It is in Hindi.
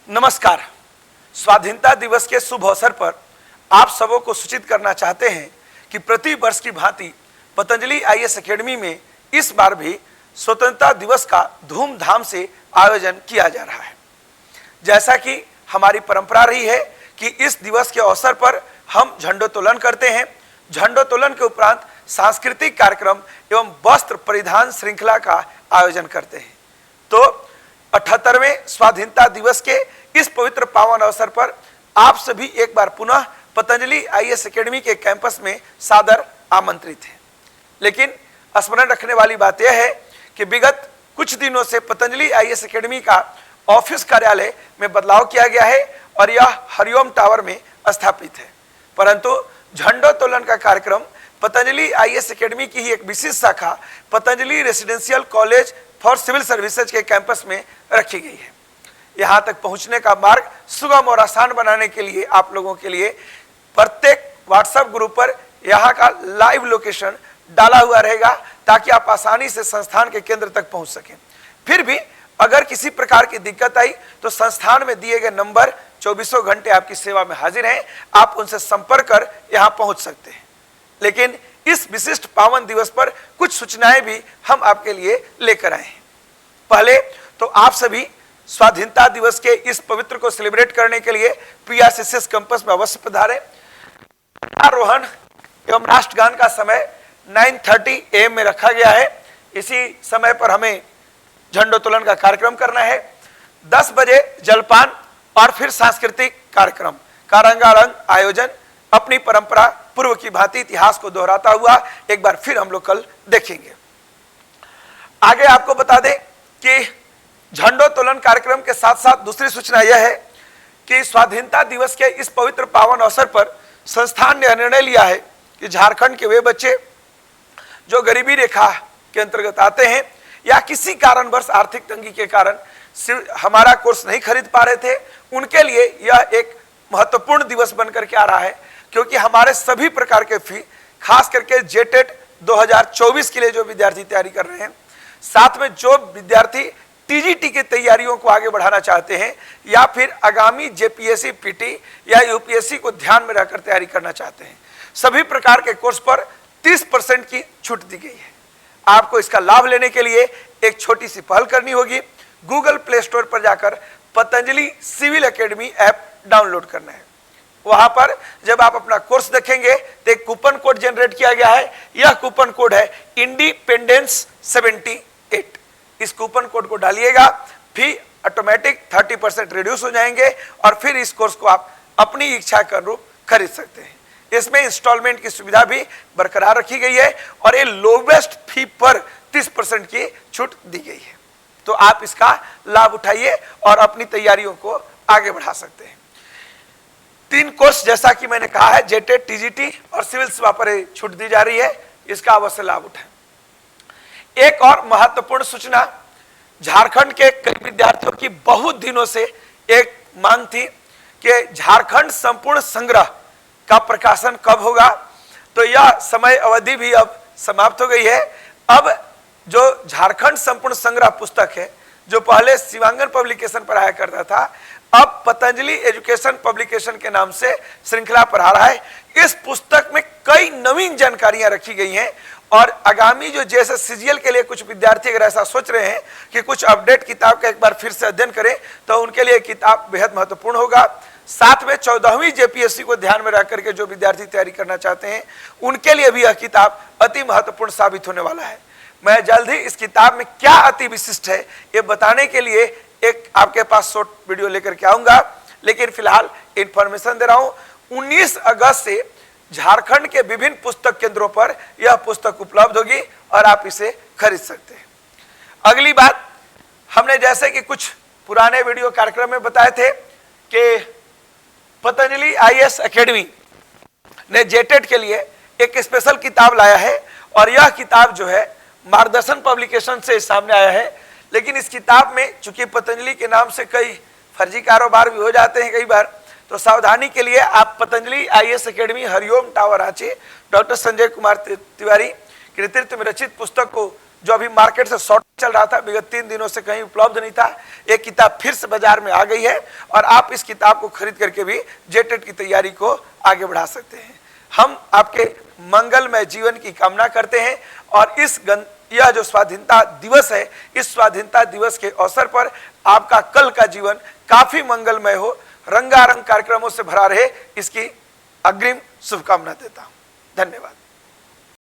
नमस्कार। स्वाधीनता दिवस के शुभ अवसर पर आप सबों को सूचित करना चाहते हैं कि प्रति वर्ष की भांति पतंजलि आईएएस एकेडमी में इस बार भी स्वतंत्रता दिवस का धूमधाम से आयोजन किया जा रहा है। जैसा कि हमारी परंपरा रही है कि इस दिवस के अवसर पर हम झंडोत्तोलन करते हैं। झंडोत्तोलन के उपरांत सांस्कृतिक कार्यक्रम एवं वस्त्र परिधान श्रृंखला का आयोजन करते हैं। तो 78वें स्वाधीनता दिवस के इस पवित्र पावन अवसर पर आप सभी एक बार पुनः पतंजलि आईएएस एकेडमी के कैंपस में सादर आमंत्रित हैं। लेकिन स्मरण रखने वाली बात यह है कि विगत कुछ दिनों से पतंजलि आईएएस एकेडमी का ऑफिस कार्यालय में बदलाव किया गया है और यह हरिओम टावर में स्थापित है, परंतु झंडोत्तोलन का कार्यक्रम पतंजलि आईएएस एकेडमी की ही एक विशेष शाखा Patanjali residential college for civil services के कैंपस में रखी गई है। यहाँ तक पहुँचने का मार्ग सुगम और आसान बनाने के लिए आप लोगों के लिए प्रत्येक व्हाट्सएप ग्रुप पर यहाँ का लाइव लोकेशन डाला हुआ रहेगा ताकि आप आसानी से संस्थान के केंद्र तक पहुँच सकें। फिर भी अगर किसी प्रकार की दिक्कत आई तो संस्थान में दिए गए नंबर 24 घंटे आपकी सेवा में हाजिर हैं, आप उनसे संपर्क कर यहाँ पहुँच सकते हैं। लेकिन इस विशिष्ट पावन दिवस पर कुछ सूचनाएं भी हम आपके लिए लेकर आए हैं। पहले तो आप सभी स्वाधीनता दिवस के इस पवित्र को सेलिब्रेट करने के लिए पीआरसीएस कैंपस में अवश्य पधारें। आरोहण एवं राष्ट्रगान का समय 9:30 AM में रखा गया है। इसी समय पर हमें झंडोत्तोलन का कार्यक्रम करना है। 10 बजे जलपान और फिर सांस्कृतिक कार्यक्रम का रंगारंग आयोजन अपनी परंपरा पूर्व की भांति इतिहास को दोहराता हुआ एक बार फिर हम लोग कल देखेंगे। आगे आपको बता दें कि झंडोत्तोलन कार्यक्रम के साथ साथ दूसरी सूचना यह है कि स्वाधीनता दिवस के इस पवित्र पावन अवसर पर संस्थान ने निर्णय लिया है कि झारखंड के वे बच्चे जो गरीबी रेखा के अंतर्गत आते हैं या किसी कारणवश आर्थिक तंगी के कारण हमारा कोर्स नहीं खरीद पा रहे थे, उनके लिए यह एक महत्वपूर्ण दिवस बनकर के आ रहा है, क्योंकि हमारे सभी प्रकार के फी खास करके जेटेट 2024 के लिए जो विद्यार्थी तैयारी कर रहे हैं, साथ में जो विद्यार्थी टीजीटी की तैयारियों को आगे बढ़ाना चाहते हैं या फिर आगामी जेपीएससी पीटी या यूपीएससी को ध्यान में रखकर तैयारी करना चाहते हैं, सभी प्रकार के कोर्स पर 30% की छूट दी गई है। आपको इसका लाभ लेने के लिए एक छोटी सी पहल करनी होगी। गूगल प्ले स्टोर पर जाकर Patanjali civil academy app download करना है। वहां पर जब आप अपना कोर्स देखेंगे तो एक कूपन कोड जनरेट किया गया है। यह कूपन कोड है इंडिपेंडेंस 78। इस कूपन कोड को डालिएगा, फी ऑटोमेटिक 30% रिड्यूस हो जाएंगे और फिर इस कोर्स को आप अपनी इच्छा के अनुरूप खरीद सकते हैं। इसमें इंस्टॉलमेंट की सुविधा भी बरकरार रखी गई है और ये लोवेस्ट फी पर 30% की छूट दी गई है। तो आप इसका लाभ उठाइए और अपनी तैयारियों को आगे बढ़ा सकते हैं। 3 कोर्स जैसा कि मैंने कहा है, जेटेट, टीजीटी और सिविल सेवा पर छूट दी जा रही है, इसका अवश्य लाभ उठाएं। एक और महत्वपूर्ण सूचना, झारखंड के कई विद्यार्थियों की बहुत दिनों से एक मांग थी कि झारखंड संपूर्ण संग्रह का प्रकाशन कब होगा, तो यह समय अवधि भी अब समाप्त हो गई है। अब जो झारखंड संपूर्ण संग्रह पुस्तक है, जो पहले शिवांगन पब्लिकेशन पर आया करता था, अब पतंजलि एजुकेशन पब्लिकेशन के नाम से श्रृंखला पर आ रहा है। इस पुस्तक में कई नवीन जानकारियां रखी गई हैं और आगामी जो जैसे सीजीएल के लिए कुछ विद्यार्थी अगर ऐसा सोच रहे हैं कि कुछ अपडेट किताब का एक बार फिर से अध्ययन करें, तो उनके लिए किताब बेहद महत्वपूर्ण होगा। साथ में 14वीं जेपीएससी को ध्यान में रख करके जो विद्यार्थी तैयारी करना चाहते हैं, उनके लिए भी यह किताब अति महत्वपूर्ण साबित होने वाला है। मैं जल्द ही इस किताब में क्या अति विशिष्ट है ये बताने के लिए एक आपके पास शॉर्ट वीडियो लेकर के आऊंगा, लेकिन फिलहाल इंफॉर्मेशन दे रहा हूं। 19 अगस्त से झारखंड के विभिन्न पुस्तक केंद्रों पर यह पुस्तक उपलब्ध होगी और आप इसे खरीद सकते हैं। अगली बात, हमने जैसे कि कुछ पुराने वीडियो कार्यक्रम में बताए थे कि पतंजलि आईएएस एकेडमी ने जेटेट के लिए एक स्पेशल किताब लाया है और यह किताब जो है मार्गदर्शन पब्लिकेशन से सामने आया है। लेकिन इस किताब में चूंकि पतंजलि के नाम से कई फर्जी कारोबार भी हो जाते हैं कई बार, तो सावधानी के लिए आप Patanjali IAS academy Hariom tower Ranchi doctor Sanjay Kumar Tiwari के नेतृत्व में रचित पुस्तक को जो अभी मार्केट से शॉर्ट चल रहा था, विगत 3 दिनों से कहीं उपलब्ध नहीं था, एक किताब फिर से बाजार में आ गई है और आप इस किताब को खरीद करके भी जेटेट की तैयारी को आगे बढ़ा सकते हैं। हम आपके मंगलमय जीवन की कामना करते हैं और यह जो स्वाधीनता दिवस है, इस स्वाधीनता दिवस के अवसर पर आपका कल का जीवन काफी मंगलमय हो, रंगारंग कार्यक्रमों से भरा रहे, इसकी अग्रिम शुभकामना देता हूं। धन्यवाद।